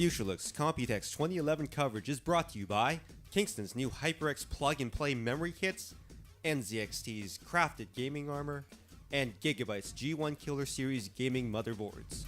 Futurelooks COMPUTEX 2011 coverage is brought to you by Kingston's new HyperX plug-and-play memory kits, NZXT's crafted gaming armor, and Gigabyte's G1 Killer Series gaming motherboards.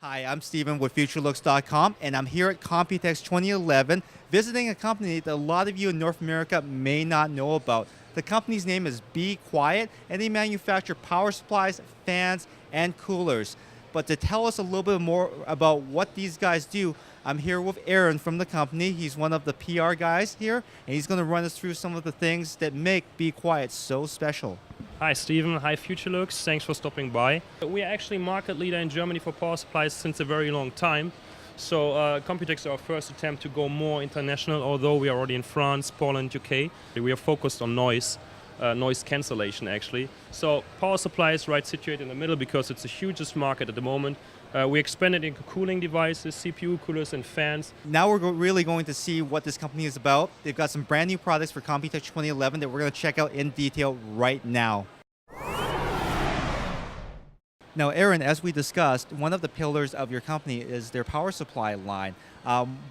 Hi, I'm Steven with Futurelooks.com, and I'm here at COMPUTEX 2011 visiting a company that a lot of you in North America may not know about. The company's name is BeQuiet, and they manufacture power supplies, fans, and coolers. But to tell us a little bit more about what these guys do, I'm here with Aaron from the company. He's one of the PR guys here, and he's going to run us through some of the things that make BeQuiet so special. Hi Steven, hi Futurelooks, thanks for stopping by. We are actually market leader in Germany for power supplies since a very long time. So COMPUTEX is our first attempt to go more international, although we are already in France, Poland, UK. We are focused on noise cancellation actually. So power supplies right situated in the middle because it's the hugest market at the moment. We expanded into cooling devices, CPU coolers and fans. Now we're really going to see what this company is about. They've got some brand new products for COMPUTEX 2011 that we're going to check out in detail right now. Now, Aaron, as we discussed, one of the pillars of your company is their power supply line.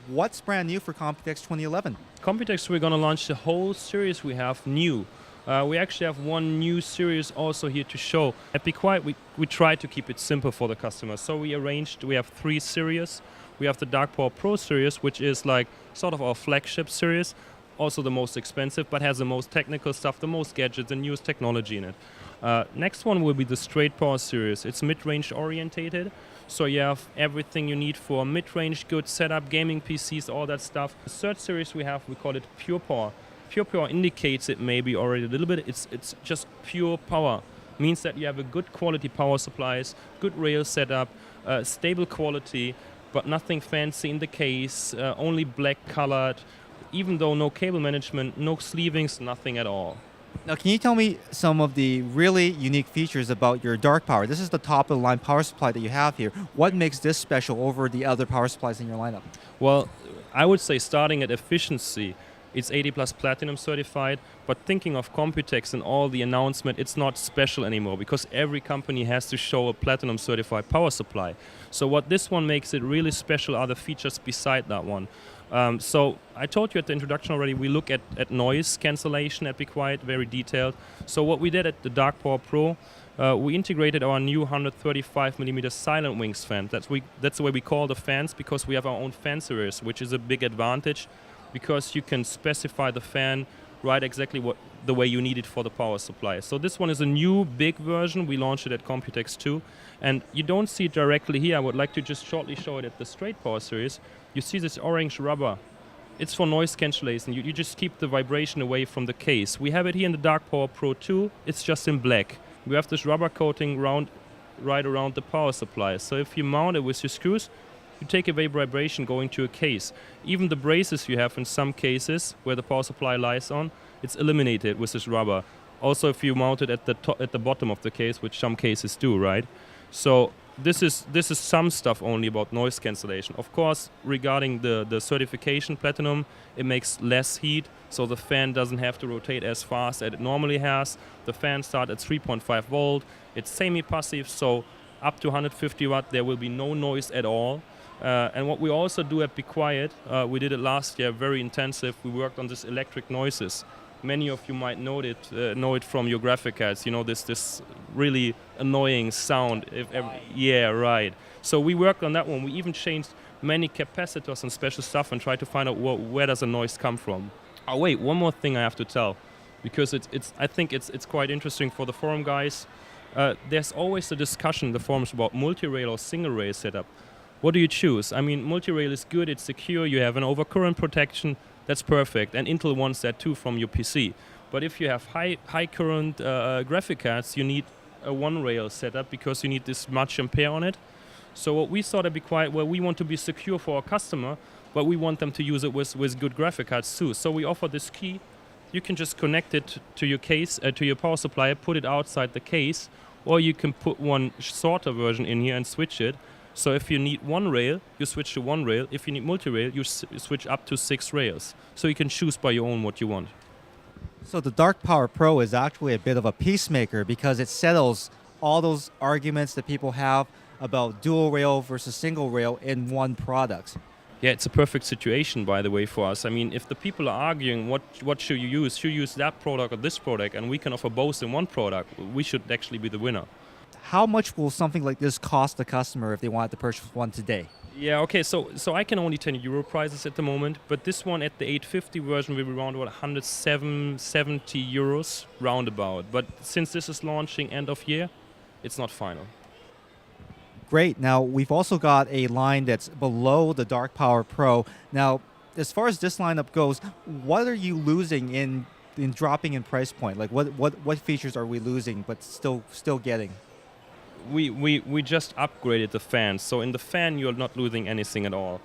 What's brand new for COMPUTEX 2011? COMPUTEX, we're going to launch the whole series we have new. We actually have one new series also here to show. At BeQuiet, we try to keep it simple for the customer. So we have 3 series. We have the Dark Power Pro series, which is like sort of our flagship series, also the most expensive, but has the most technical stuff, the most gadgets, the newest technology in it. Next one will be the Straight Power series. It's mid-range orientated, so you have everything you need for mid-range, good setup, gaming PCs, all that stuff. The third series we call it Pure Power. Pure Power indicates it maybe already a little bit. It's just pure power. Means that you have a good quality power supplies, good rail setup, stable quality, but nothing fancy in the case, only black colored, even though no cable management, no sleevings, nothing at all. Now, can you tell me some of the really unique features about your Dark Power? This is the top of the line power supply that you have here. What makes this special over the other power supplies in your lineup? Well, I would say starting at efficiency, it's 80 plus platinum certified, but thinking of COMPUTEX and all the announcement, it's not special anymore because every company has to show a platinum certified power supply. So what this one makes it really special are the features beside that one. So I told you at the introduction already, we look at noise cancellation at BeQuiet, very detailed. So what we did at the Dark Power Pro, we integrated our new 135mm silent wings fan. That's the way we call the fans, because we have our own fan series, which is a big advantage because you can specify the fan right exactly the way you need it for the power supply. So this one is a new big version. We launched it at COMPUTEX 2, and you don't see it directly here. I would like to just shortly show it at the Straight Power series. You see this orange rubber. It's for noise cancellation. You just keep the vibration away from the case. We have it here in the Dark Power Pro 2. It's just in black. We have this rubber coating right around the power supply. So if you mount it with your screws, you take away vibration going to a case. Even the braces you have in some cases where the power supply lies on, it's eliminated with this rubber. Also, if you mount it at the bottom of the case, which some cases do, right? So this is some stuff only about noise cancellation. Of course, regarding the certification platinum, it makes less heat, so the fan doesn't have to rotate as fast as it normally has. The fan starts at 3.5 volt. It's semi-passive, so up to 150 watt, there will be no noise at all. And what we also do at BeQuiet, we did it last year, very intensive. We worked on this electric noises. Many of you might know it from your graphic cards. You know, this really annoying sound. Yeah, right. So we worked on that one. We even changed many capacitors and special stuff and tried to find out where does the noise come from. Oh wait, one more thing I have to tell, because I think it's quite interesting for the forum guys. There's always a discussion in the forums about multi-rail or single-rail setup. What do you choose? I mean, multi-rail is good, it's secure, you have an overcurrent protection, that's perfect, and Intel wants that too from your PC. But if you have high current graphic cards, you need a one-rail setup because you need this much ampere on it. So what we thought at BeQuiet, well, we want to be secure for our customer, but we want them to use it with good graphic cards too. So we offer this key. You can just connect it to your case, to your power supply, put it outside the case, or you can put one shorter version in here and switch it. So if you need one rail, you switch to one rail. If you need multi-rail, you switch up to 6 rails. So you can choose by your own what you want. So the Dark Power Pro is actually a bit of a peacemaker because it settles all those arguments that people have about dual rail versus single rail in one product. Yeah, it's a perfect situation, by the way, for us. I mean, if the people are arguing what should you use? Should you use that product or this product? And we can offer both in one product. We should actually be the winner. How much will something like this cost the customer if they wanted to purchase one today? Yeah, okay, so I can only tell you euro prices at the moment, but this one at the 850 version will be around about 170 euros roundabout. But since this is launching end of year, it's not final. Great. Now, we've also got a line that's below the Dark Power Pro. Now, as far as this lineup goes, what are you losing in dropping in price point? Like, what features are we losing but still getting? We just upgraded the fan, so in the fan you're not losing anything at all.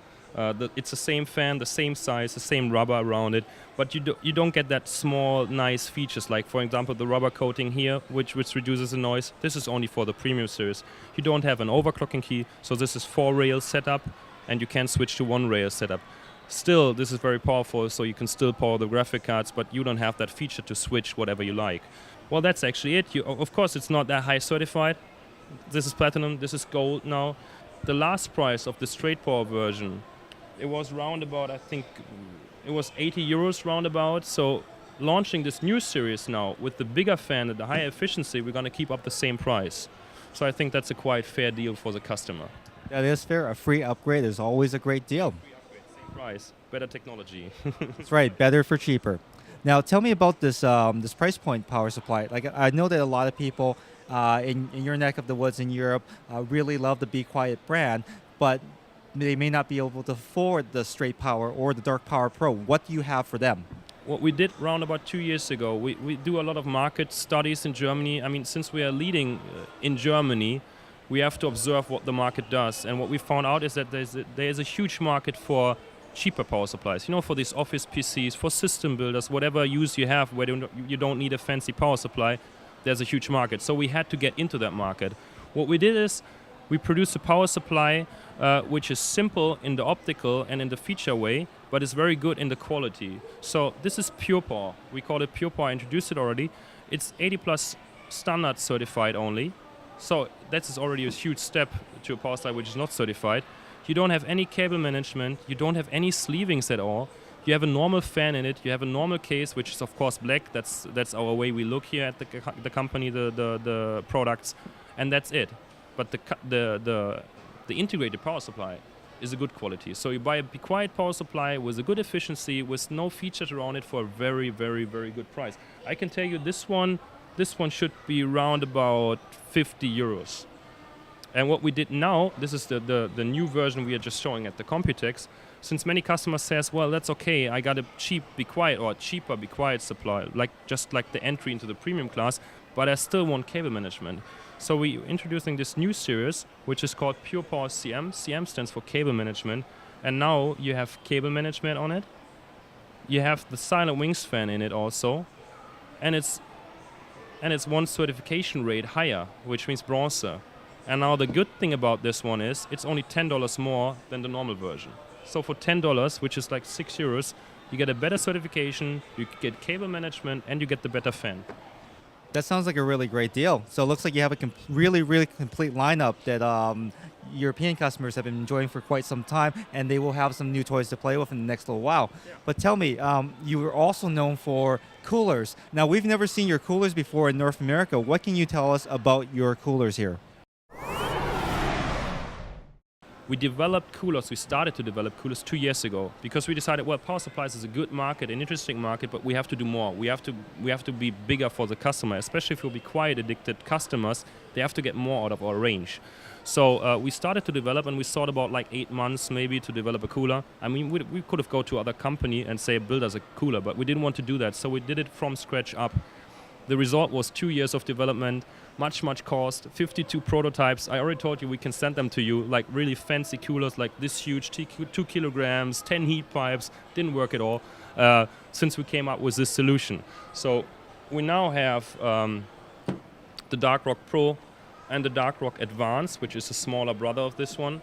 It's the same fan, the same size, the same rubber around it, but you don't get that small nice features like, for example, the rubber coating here, which reduces the noise. This is only for the premium series. You don't have an overclocking key, so this is 4-rail setup, and you can switch to 1-rail setup. Still, this is very powerful, so you can still power the graphic cards, but you don't have that feature to switch whatever you like. Well, that's actually it. Of course, it's not that high certified. This is platinum, this is gold now. The last price of the straight power version, it was roundabout, I think, it was 80 euros roundabout. So launching this new series now with the bigger fan and the higher efficiency, we're going to keep up the same price. So I think that's a quite fair deal for the customer. That is fair. A free upgrade is always a great deal. Free upgrade, same price, better technology. That's right, better for cheaper. Now tell me about this this price point power supply. Like, I know that a lot of people in your neck of the woods in Europe really love the BeQuiet brand, but they may not be able to afford the straight power or the Dark Power Pro. What do you have for them? What we did round about 2 years ago, we do a lot of market studies in Germany. I mean, since we are leading in Germany, we have to observe what the market does. And what we found out is that there is a huge market for cheaper power supplies. You know, for these office PCs, for system builders, whatever use you have where you don't need a fancy power supply, there's a huge market. So we had to get into that market. What we did is we produced a power supply which is simple in the optical and in the feature way, but is very good in the quality. So this is Pure Power. We call it Pure Power. I introduced it already. It's 80 plus standard certified only. So that is already a huge step to a power supply which is not certified. You don't have any cable management. You don't have any sleevings at all. You have a normal fan in it. You have a normal case, which is of course black. That's our way we look here at the company, the products, and that's it. But the integrated power supply is a good quality. So you buy a BeQuiet power supply with a good efficiency, with no features around it for a very, very, very good price. I can tell you this one should be around about 50 euros. And what we did now, this is the new version we are just showing at the COMPUTEX. Since many customers says, well, that's okay, I got a cheap BeQuiet or a cheaper BeQuiet supply, just like the entry into the premium class, but I still want cable management. So we're introducing this new series, which is called Pure Power CM. CM stands for cable management. And now you have cable management on it. You have the silent wings fan in it also. And it's one certification rate higher, which means bronze. And now the good thing about this one is it's only $10 more than the normal version. So for $10, which is like 6 euros, you get a better certification, you get cable management, and you get the better fan. That sounds like a really great deal. So it looks like you have a really, really complete lineup that European customers have been enjoying for quite some time, and they will have some new toys to play with in the next little while. Yeah. But tell me, you were also known for coolers. Now, we've never seen your coolers before in North America. What can you tell us about your coolers here? We developed coolers, we started to develop coolers 2 years ago because we decided, well, power supplies is a good market, an interesting market, but we have to do more. We have to be bigger for the customer, especially if you'll be quiet addicted customers, they have to get more out of our range. So we started to develop and we thought about like 8 months maybe to develop a cooler. I mean, we could have gone to other company and say, build us a cooler, but we didn't want to do that. So we did it from scratch up. The result was 2 years of development, much cost, 52 prototypes. I already told you we can send them to you, like really fancy coolers, like this huge, 2 kilograms, 10 heat pipes. Didn't work at all since we came up with this solution. So we now have the Darkrock Pro and the Darkrock Advance, which is a smaller brother of this one.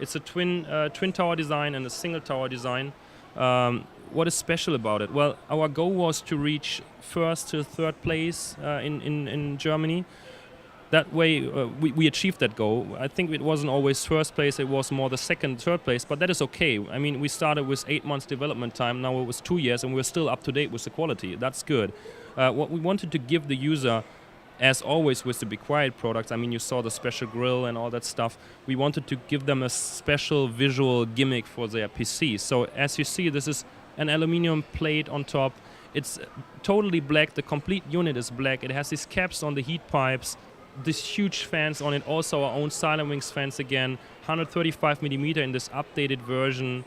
It's a twin tower design and a single tower design. what is special about it? Well, our goal was to reach first to third place in Germany. That way, we achieved that goal. I think it wasn't always first place, it was more the second, third place, but that is okay. I mean, we started with 8 months development time, now it was 2 years, and we're still up to date with the quality. That's good. What we wanted to give the user, as always with the BeQuiet products, I mean, you saw the special grill and all that stuff, we wanted to give them a special visual gimmick for their PC. So as you see, this is an aluminum plate on top. It's totally black, the complete unit is black. It has these caps on the heat pipes, these huge fans on it, also our own Silentwings fans again, 135mm in this updated version.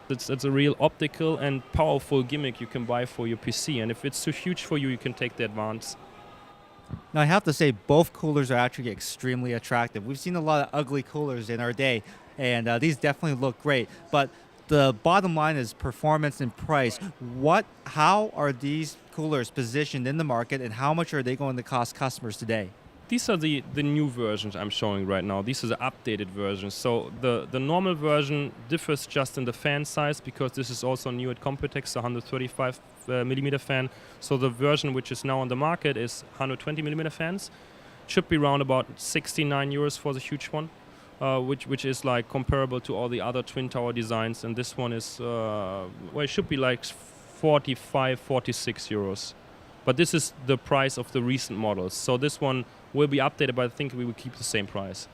It's a real optical and powerful gimmick you can buy for your PC, and if it's too huge for you, you can take the advance. Now, I have to say, both coolers are actually extremely attractive. We've seen a lot of ugly coolers in our day, and these definitely look great. But the bottom line is performance and price. How are these coolers positioned in the market, and how much are they going to cost customers today? These are the new versions I'm showing right now. These are the updated versions. So the normal version differs just in the fan size, because this is also new at COMPUTEX, the 135mm fan. So the version which is now on the market is 120mm fans. Should be around about 69 euros for the huge one, which is like comparable to all the other twin tower designs. And this one is, well, it should be like 45, 46 euros. But this is the price of the recent models. So this one will be updated, but I think we will keep the same price.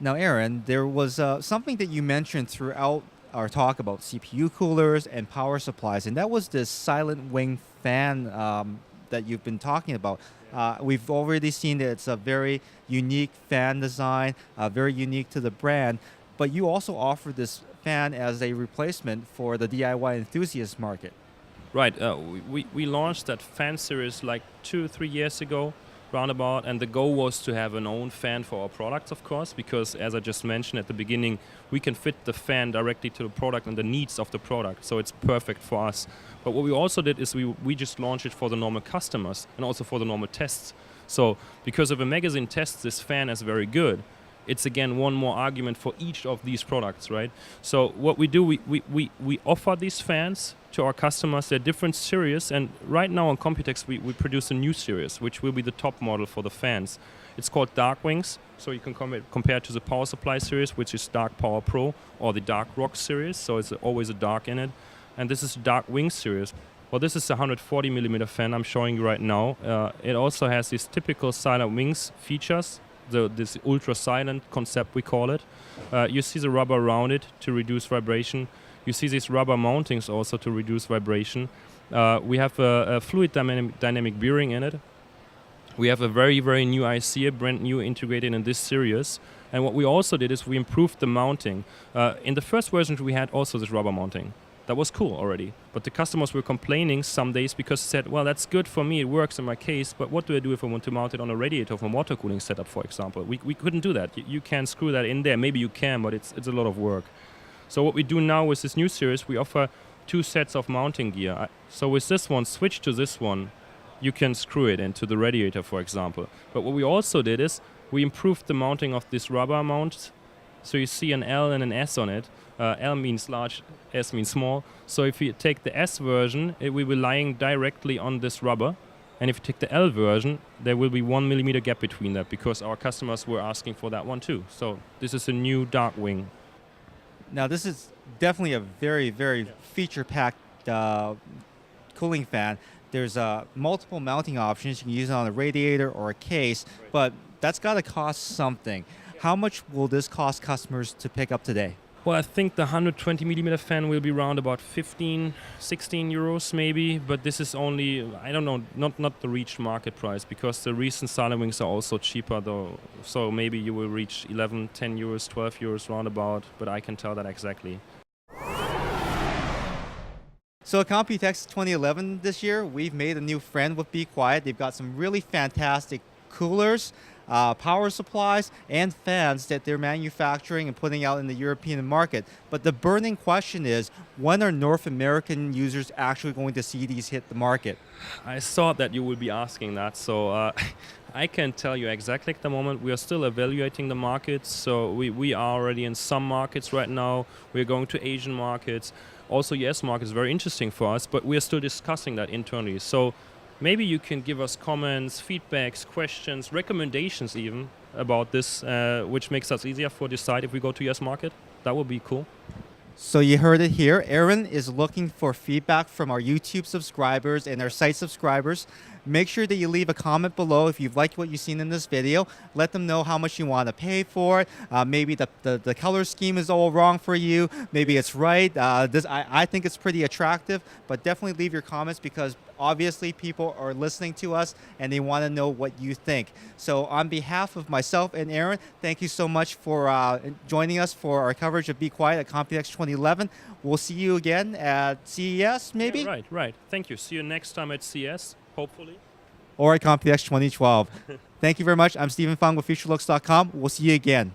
Now, Aaron, there was something that you mentioned throughout our talk about CPU coolers and power supplies, and that was this silent wing fan that you've been talking about. We've already seen that it's a very unique fan design, very unique to the brand, but you also offer this fan as a replacement for the DIY enthusiast market. Right, we launched that fan series like 2-3 years ago, roundabout, and the goal was to have an own fan for our products, of course, because as I just mentioned at the beginning, we can fit the fan directly to the product and the needs of the product, so it's perfect for us. But what we also did is we just launched it for the normal customers and also for the normal tests. So because if a magazine tests this fan as very good, it's again one more argument for each of these products, right? So what we do, we offer these fans to our customers. They're different series, and right now on COMPUTEX we produce a new series, which will be the top model for the fans. It's called Dark Wings, so you can compare to the Power Supply series, which is Dark Power Pro, or the Dark Rock series, so it's always a dark in it. And this is Dark Wings series. Well, this is a 140mm fan I'm showing you right now. It also has these typical silent wings features, this ultra silent concept we call it. You see the rubber around it to reduce vibration. You see these rubber mountings also to reduce vibration. We have a fluid dynamic bearing in it. We have a very, very new IC, a brand new integrated in this series. And what we also did is we improved the mounting. In the first version we had also this rubber mounting. That was cool already. But the customers were complaining some days because they said, well, that's good for me, it works in my case, but what do I do if I want to mount it on a radiator from a water cooling setup, for example? We couldn't do that. You can't screw that in there. Maybe you can, but it's a lot of work. So what we do now with this new series, we offer 2 sets of mounting gear. So with this one, switch to this one, you can screw it into the radiator, for example. But what we also did is we improved the mounting of this rubber mount. So you see an L and an S on it. L means large, S means small. So if you take the S version, it will be lying directly on this rubber. And if you take the L version, there will be 1mm gap between that, because our customers were asking for that one too. So this is a new Dark Wing. Now, this is definitely a very, very feature-packed cooling fan. There's multiple mounting options. You can use it on a radiator or a case, but that's got to cost something. How much will this cost customers to pick up today? Well, I think the 120mm fan will be around about 15, 16 euros maybe, but this is only, I don't know, not the reached market price, because the recent silent wings are also cheaper though. So maybe you will reach 11, 10 euros, 12 euros roundabout, but I can tell that exactly. So at COMPUTEX 2011 this year, we've made a new friend with BeQuiet. They've got some really fantastic coolers, power supplies, and fans that they're manufacturing and putting out in the European market. But the burning question is, when are North American users actually going to see these hit the market? I thought that you would be asking that, so I can't tell you exactly at the moment. We are still evaluating the markets, so we are already in some markets right now. We're going to Asian markets. Also, US market is very interesting for us, but we are still discussing that internally. So maybe you can give us comments, feedbacks, questions, recommendations even about this, which makes us easier for decide if we go to US market. That would be cool. So you heard it here. Aaron is looking for feedback from our YouTube subscribers and our site subscribers. Make sure that you leave a comment below if you've liked what you've seen in this video. Let them know how much you want to pay for it. Maybe the color scheme is all wrong for you. Maybe it's right. I think it's pretty attractive, but definitely leave your comments because obviously people are listening to us and they want to know what you think. So on behalf of myself and Aaron, thank you so much for joining us for our coverage of BeQuiet at COMPUTEX 2011. We'll see you again at CES, maybe? Yeah, right. Thank you. See you next time at CES, hopefully. Or at COMPUTEX 2012. Thank you very much. I'm Stephen Fung with Futurelooks.com. We'll see you again.